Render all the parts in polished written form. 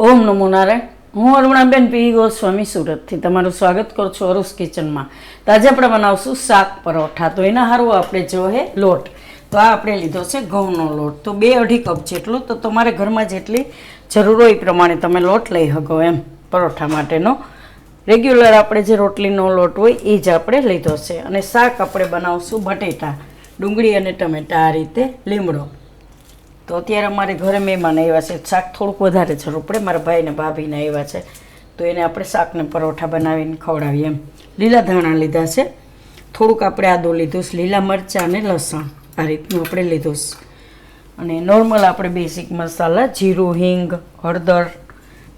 ઓમ નમો નારાયણ. હું અરુણાબેન પી ગોસ્વામી સુરતથી તમારું સ્વાગત કરું છું અરુસ કિચનમાં. તો આજે આપણે બનાવશું શાક પરોઠા. તો એના સારું આપણે જોઈએ લોટ. તો આ આપણે લીધો છે ઘઉંનો લોટ, તો 2-2.5 કપ જેટલો. તો તમારે ઘરમાં જેટલી જરૂર હોય એ પ્રમાણે તમે લોટ લઈ શકો એમ. પરોઠા માટેનો રેગ્યુલર આપણે જે રોટલીનો લોટ હોય એ જ આપણે લીધો છે. અને શાક આપણે બનાવશું બટેટા, ડુંગળી અને ટમેટા, આ રીતે લીમડો. તો અત્યારે અમારે ઘરે મહેમાન આવ્યા છે, શાક થોડુંક વધારે જરૂર પડે. મારા ભાઈને ભાભીને આવ્યા છે, તો એને આપણે શાકને પરોઠા બનાવીને ખવડાવીએ એમ. લીલા ધાણા લીધા છે, થોડુંક આપણે આદું લીધું છે, લીલા મરચાં અને લસણ આ રીતનું આપણે લીધું છે. અને નોર્મલ આપણે બેઝિક મસાલા જીરું, હિંગ, હળદર,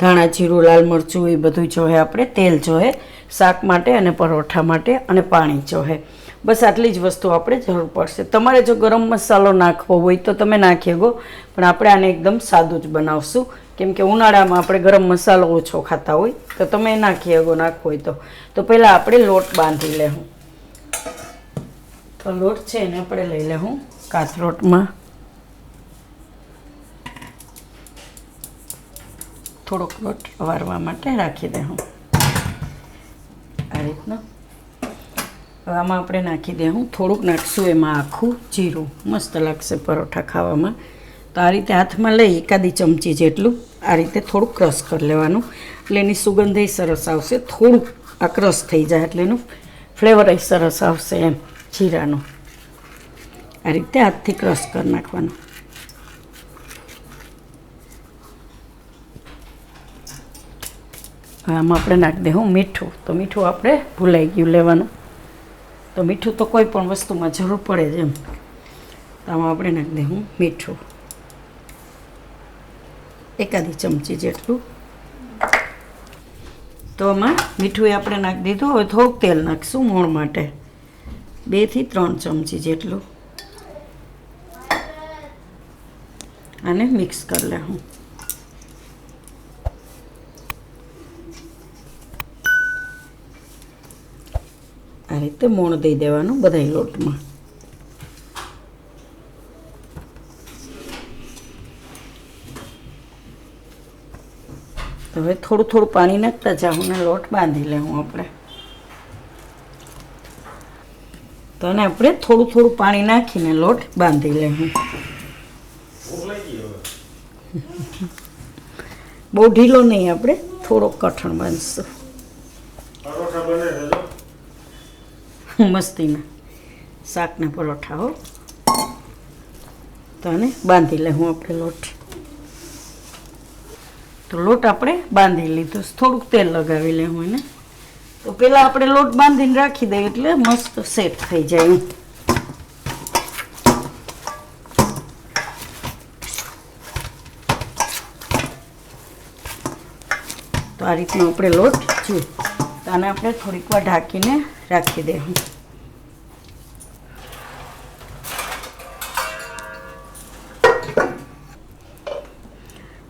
ધાણા જીરું, લાલ મરચું એ બધું જોઈએ. આપણે તેલ જોઈએ શાક માટે અને પરોઠા માટે, અને પાણી જોઈએ. બસ આટલી જ વસ્તુ આપણે જરૂર પડશે. તમારે જો ગરમ મસાલો નાખવો હોય તો તમે નાખી શકો, પણ આપણે આને એકદમ સાદું જ બનાવશું, કેમ કે ઉનાળામાં આપણે ગરમ મસાલો ઓછો ખાતા હોય. તો તમે નાખી શકો નાખવો હોય તો પહેલાં આપણે લોટ બાંધી લેવું. તો લોટ છે એને આપણે લઈ લેવું કાથરોટમાં. થોડોક લોટ વારવા માટે રાખી દેવું આ રીતના. આમાં આપણે નાખી દેવું, થોડુંક નાખશું એમાં આખું જીરું, મસ્ત લાગશે પરોઠા ખાવામાં. તો આ રીતે હાથમાં લઈ એકાદી ચમચી જેટલું આ રીતે થોડુંક ક્રશ કરી લેવાનું, એટલે એની સુગંધ સરસ આવશે. થોડુંક આ ક્રશ થઈ જાય એટલે એનું ફ્લેવર સરસ આવશે એમ જીરાનું. આ રીતે હાથથી ક્રશ કરી નાખવાનું. આમાં આપણે નાખી દેવું મીઠું. તો મીઠું આપણે ભૂલાઈ ગયું લેવાનું, તો મીઠું તો કોઈ પણ વસ્તુમાં જરૂર પડે જ એમ. તો આમાં આપણે નાખી દેવું મીઠું, એકાદી ચમચી જેટલું. તો આમાં મીઠું આપણે નાખી દીધું. હવે થોડુંક તેલ નાખીશું મોણ માટે, 2 થી 3 ચમચી જેટલું. આને મિક્સ કરી લેવું. આ રીતે મોણ દઈ દેવાનું બધાય લોટમાં. હવે થોડું થોડું પાણી નાખતા જાઉં ને લોટ બાંધી લેવું આપણે. તો એને આપણે થોડું થોડું પાણી નાખીને લોટ બાંધી લેવું. બહુ ઢીલો નહીં, આપણે થોડોક કઠણ બાંધશું મસ્તીના શાકના પરોઠા હો. તો આને બાંધી લેવું આપણે લોટ. તો લોટ આપણે બાંધી લીધો, થોડુંક તેલ લગાવી લેવું એને. તો પહેલાં આપણે લોટ બાંધીને રાખી દઈએ એટલે મસ્ત સેટ થઈ જાય. તો આ રીતનો આપણે લોટ જોઈએ. તો આને આપણે થોડીક વાર ઢાંકીને રાખી દેવું.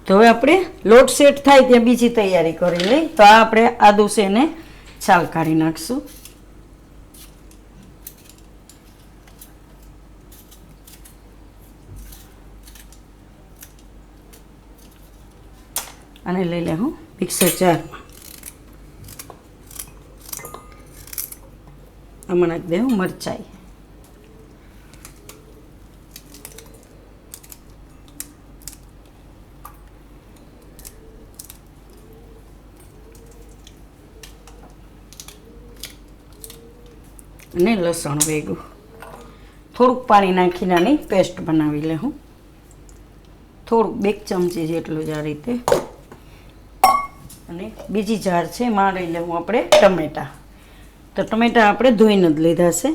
તો હવે આપણે લોટ સેટ થાય ત્યાં બીજી તૈયારી કરી લઈ. તો આ આપણે આદુ છે એને છાલ કાઢી નાખશું. અને લઈ લેવું મિક્સર જારમાં. આમાં નાખી દેવું મરચાઈ, અને લસણ વેગું. થોડુંક પાણી નાખીને આની પેસ્ટ બનાવી લેવું. થોડુંક 2 ચમચી જેટલું જ આ રીતે. અને બીજી જાર છે એમાં લઈ લેવું આપણે ટમેટાં. તો ટમેટાં આપણે ધોઈને જ લીધા છે.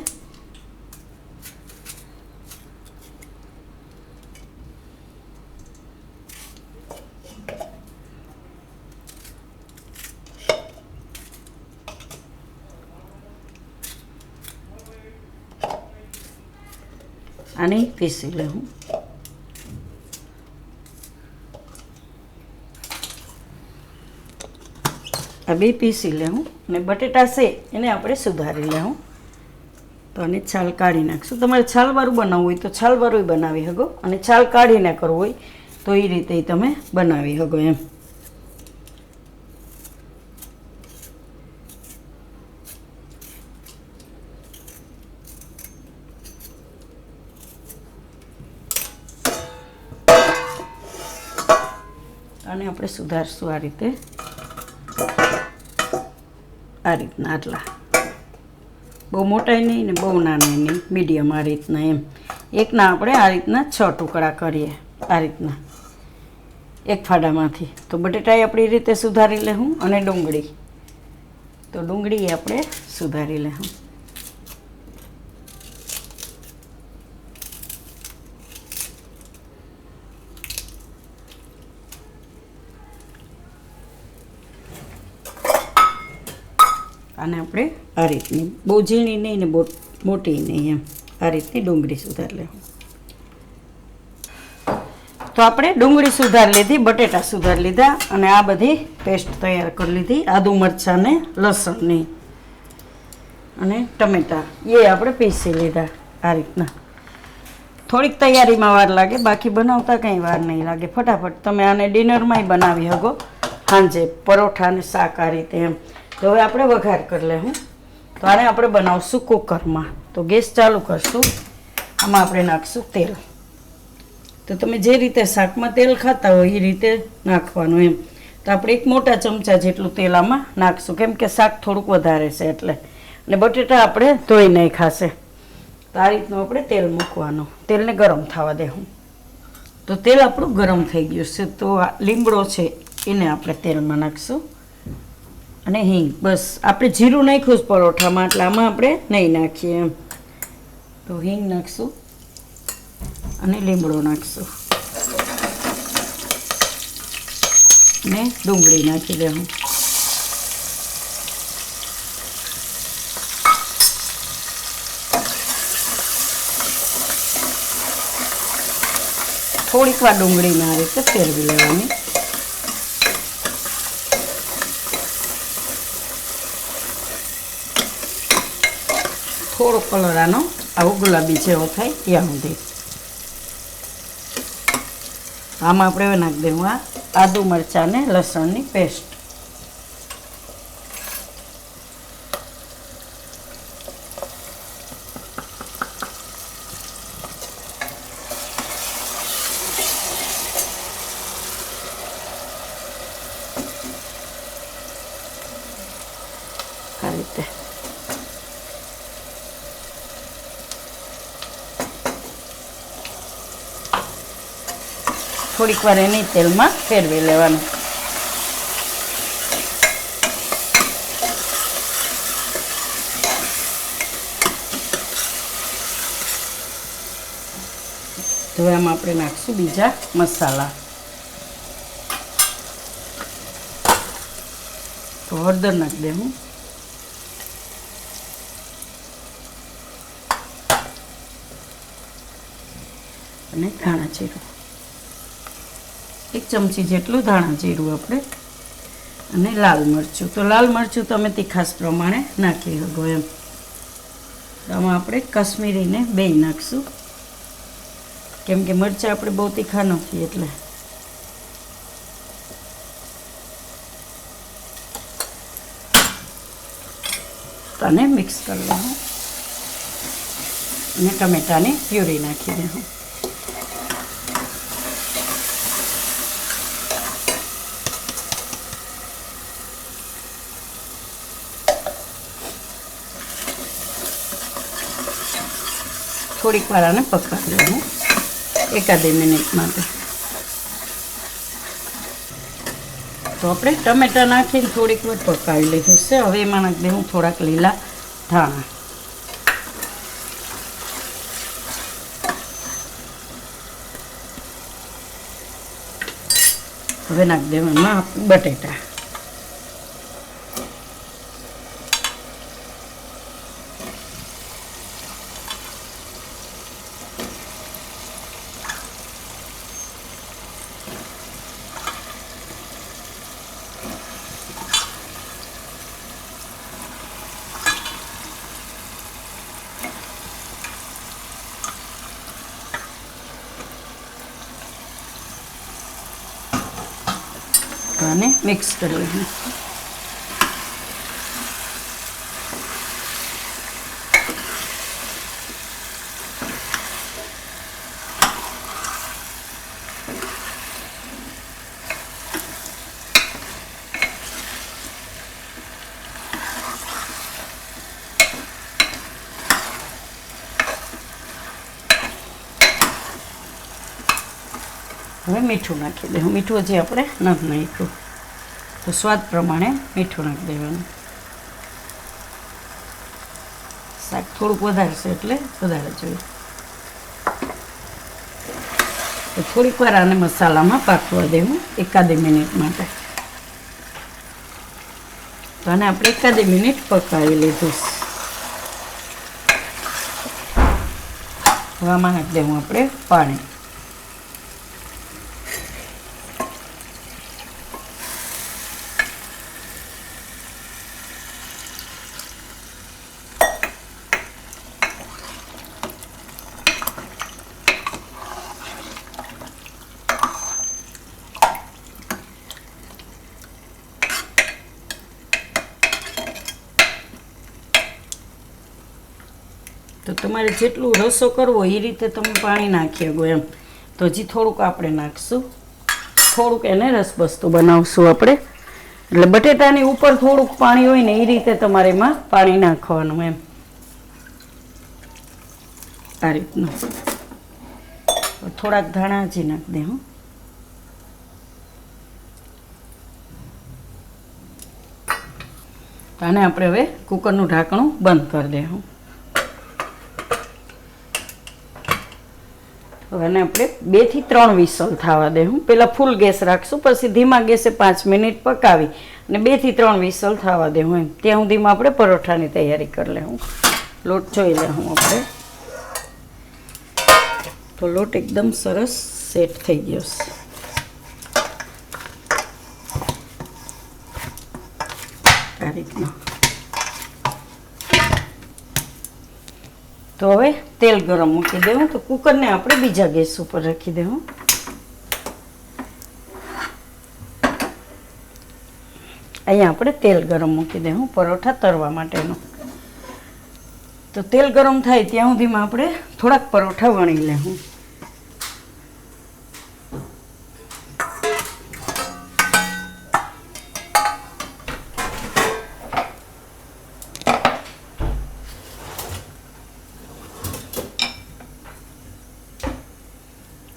આને પીસી લેવું. આ 2 પીસી લેવું. અને બટેટા છે એને આપણે સુધારી લેવું. તો આને છાલ કાઢી નાખશું. તમારે છાલવાળું બનાવવું હોય તો છાલવાળું બનાવી શકો, અને છાલ કાઢીને કરવું હોય તો એ રીતે તમે બનાવી શકો એમ. આને આપણે સુધારશું આ રીતે, આ રીતના. આટલા બહુ મોટાય નહીં ને બહુ નાના નહીં, મીડિયમ આ રીતના. એમ એકના આપણે આ રીતના 6 ટુકડા કરીએ, આ રીતના એક ફાડામાંથી. તો બટેટા આપણી રીતે સુધારી લેવું. અને ડુંગળી, તો ડુંગળી આપણે સુધારી લેવું. આને આપણે આ રીતની, બહુ ઝીણી નહીં ને બહુ મોટી નહીં, એમ આ રીતની ડુંગળી સુધારી લેવું. તો આપણે ડુંગળી સુધારી લીધી, બટેટા સુધારી લીધા અને આ બધી પેસ્ટ તૈયાર કરી લીધી. આદુ મરચાં ને લસણની અને ટમેટાં એ આપણે પીસી લીધા આ રીતના. થોડીક તૈયારીમાં વાર લાગે, બાકી બનાવતા કંઈ વાર નહીં લાગે. ફટાફટ તમે આને ડિનરમાંય બનાવી શકો, સાંજે પરોઠા અને શાક આ રીતે એમ. તો હવે આપણે વઘાર કરી લેવું. તો આને આપણે બનાવશું કુકરમાં. તો ગેસ ચાલુ કરશું. આમાં આપણે નાખશું તેલ. તો તમે જે રીતે શાકમાં તેલ ખાતા હોય એ રીતે નાખવાનું એમ. તો આપણે એક મોટા ચમચા જેટલું તેલ આમાં નાખશું, કેમ કે શાક થોડુંક વધારે છે એટલે. અને બટેટા આપણે ધોઈ નહીં ખાશે. તો આ રીતનું આપણે તેલ મૂકવાનું, તેલને ગરમ થવા દેવું. તો તેલ આપણું ગરમ થઈ ગયું છે. તો લીમડો છે એને આપણે તેલમાં નાખશું અને હિંગ. બસ આપણે જીરું નાખ્યું જ પરોઠામાં એટલે આમાં આપણે નહીં નાખીએ એમ. તો હિંગ નાખશું અને લીમડો નાખશું ને ડુંગળી નાખી દેવું. થોડીક વાર ડુંગળીને આ રીતે ફેરવી લેવાની. થોડો કલર આનો આવો ગુલાબી જેવો થાય ત્યાં સુધી. આમાં આપણે હવે નાખી દેવું આ આદુ મરચાં ને લસણની પેસ્ટ. આ રીતે થોડીક વાર એની તેલમાં ફેરવી લેવાનું. તો આમાં આપણે નાખશું બીજા મસાલા. તો હળદર નાખી દેવું અને ધાણા જીરું, 1 ચમચી જેટલું ધાણા જીરું આપણે. અને લાલ મરચું, તો લાલ મરચું તમે તીખાસ પ્રમાણે નાખી શકો એમ. આમાં આપણે કાશ્મીરીને 2 નાખશું, કેમ કે મરચાં આપણે બહુ તીખા નથી એટલે. આને મિક્સ કરી લેવું અને ટમેટાની પ્યુરી નાખી દેવું. થોડીક વાર આને પકાવી લેવું 1-2 મિનિટ માટે. તો આપણે ટમેટા નાખીને થોડીક વાર પકાવી લીધું છે. હવે એમાં નાખી દઉં થોડાક લીલા ધાણા. હવે નાખી દઉં એમાં બટેટા. અને મિક્સ કરી લઈએ. હવે મીઠું નાખી દઉં. મીઠું હજી આપણે નથી નાખ્યું, તો સ્વાદ પ્રમાણે મીઠું નાખી દેવાનું. શાક થોડુંક વધારે છે એટલે વધારે જોઈએ. તો થોડીક વાર આને મસાલામાં પાકવા દેવું, એકાદી મિનિટ માટે. તો આને આપણે એકાદી મિનિટ પકાવી લીધું. હવે આમાં નાખી દેવું આપણે પાણી. તો તમારે જેટલું રસો કરવો એ રીતે તમે પાણી નાખી શકો એમ. તો હજી થોડુંક આપણે નાખીશું, થોડુંક એને રસબસતું બનાવશું આપણે. એટલે બટેટાની ઉપર થોડુંક પાણી હોય ને એ રીતે તમારે એમાં પાણી નાખવાનું એમ, આ રીતનું. થોડાક ધાણા હજી નાખી દે. આને આપણે હવે કુકરનું ઢાંકણું બંધ કરી દઈશું. હવે આને આપણે 2 થી 3 વિસલ થવા દઈશું. પહેલાં ફૂલ ગેસ રાખશું, પછી ધીમા ગેસે 5 મિનિટ પકાવી અને 2 થી 3 વિસલ થવા દઈશું એમ. ત્યાં સુધીમાં આપણે પરોઠાની તૈયારી કરી લેવું. લોટ જોઈ લેવું આપણે. તો લોટ એકદમ સરસ સેટ થઈ ગયો છે. આ રીતના. તો હવે તેલ ગરમ મૂકી દેવું. તો કુકરને આપણે બીજા ગેસ ઉપર રાખી દેવું. અહીંયા આપણે તેલ ગરમ મૂકી દેવું પરોઠા તળવા માટેનું. તો તેલ ગરમ થાય ત્યાં સુધીમાં આપણે થોડાક પરોઠા વણી લેવું.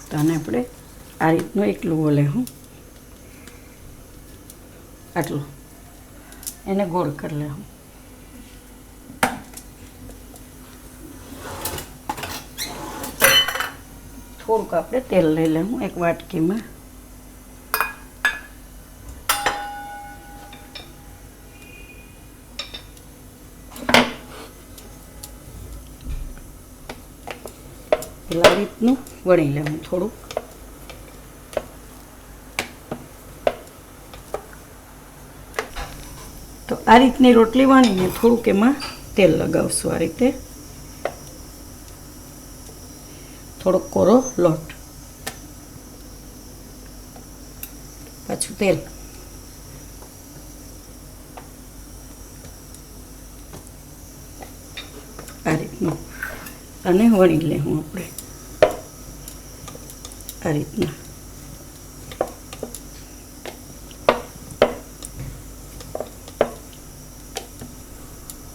તો આને આપણે આ રીતનું એકલું બોલે આટલું એને ગોળ કરી લેવું. થોડુંક આપણે તેલ લઈ લેવું એક વાટકીમાં. પેલા રીતનું વણી લેવું થોડુંક. તો આ રીતની રોટલી વણીને થોડુંક એમાં તેલ લગાવશું. આ રીતે થોડોક કોરો લોટ, પાછું તેલ. આ રીતનું અને વણી લેવું આપણે આ રીતના.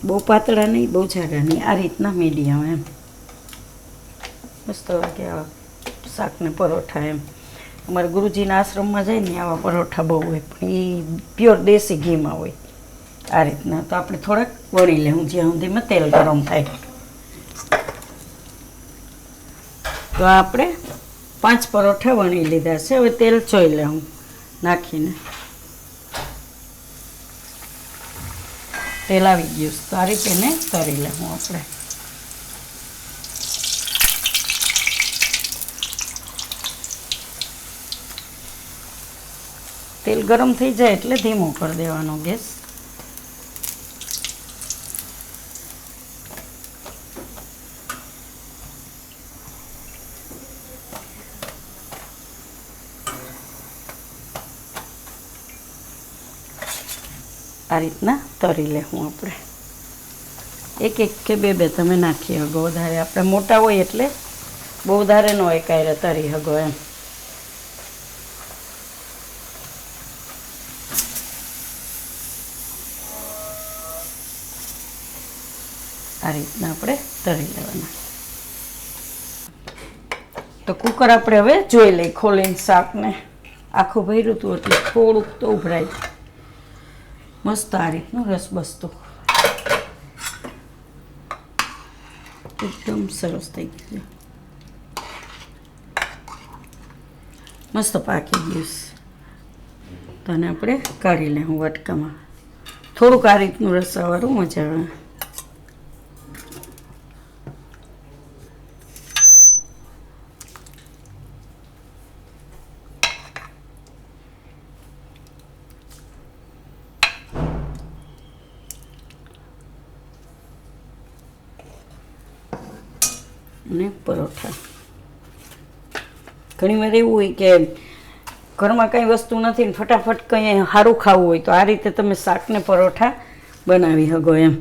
બહુ પાતળા નહીં, બહુ જાડા નહીં, આ રીતના મીડિયમ એમ. મસ્ત વાગે આવા શાકને પરોઠા એમ. અમારા ગુરુજીના આશ્રમમાં જાય ને આવા પરોઠા બહુ હોય, પણ એ પ્યોર દેશી ઘીમાં હોય. આ રીતના. તો આપણે થોડાક વળી લેવું જ્યાં સુધીમાં તેલ ગરમ થાય. તો આપણે 5 પરોઠા વણી લીધા છે. હવે તેલ જોઈ લેવું નાખીને. તેલ આવી ગયું તો આ રીતે એને તળી લેવું આપણે. તેલ ગરમ થઈ જાય એટલે ધીમો કરી દેવાનો ગેસ. આ રીતના તળી લેવું આપણે. એક કે બે તમે નાખી શકો. વધારે આપણે મોટા હોય એટલે બહુ વધારે ન હોય કાંઈ તળી શકો એમ. આ રીતના આપણે તળી લેવાના. તો કુકર આપણે હવે જોઈ લઈ ખોલીને શાકને. આખું ભર્યું હતું એટલે થોડુંક તો ઉભરાય. મસ્ત આ રીતનું રસ બસતું એકદમ સરસ થઈ ગયું. મસ્ત પાકી ગયું. તો આને આપણે કાઢી લઈએ વટકામાં. થોડુંક આ રીતનું રસાવાળું મજા આવે. અને પરોઠા. ઘણી વાર એવું હોય કે ઘરમાં કંઈ વસ્તુ નથી ને ફટાફટ કંઈ સારું ખાવું હોય તો આ રીતે તમે શાકને પરોઠા બનાવી શકો એમ.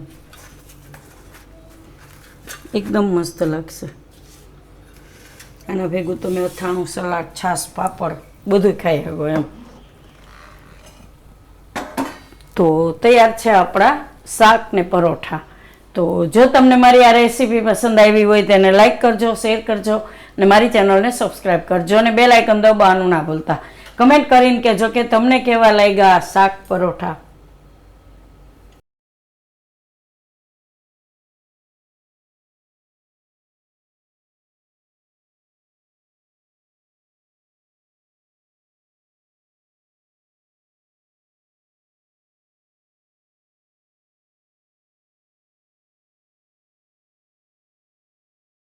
એકદમ મસ્ત લાગશે. આના ભેગું તમે અથાણું, સલાડ, છાશ, પાપડ બધું ખાઈ શકો એમ. તો તૈયાર છે આપણા શાક ને પરોઠા. તો જો તમને મારી આ રેસીપી પસંદ આવી હોય તેને લાઈક કરજો, શેર કરજો અને મારી ચેનલને સબસ્ક્રાઈબ કરજો અને બેલ આઇકન દબાવવાનું ના ભૂલતા. કમેન્ટ કરીને કહેજો કે તમને કેવા લાગ્યા શાક પરોઠા.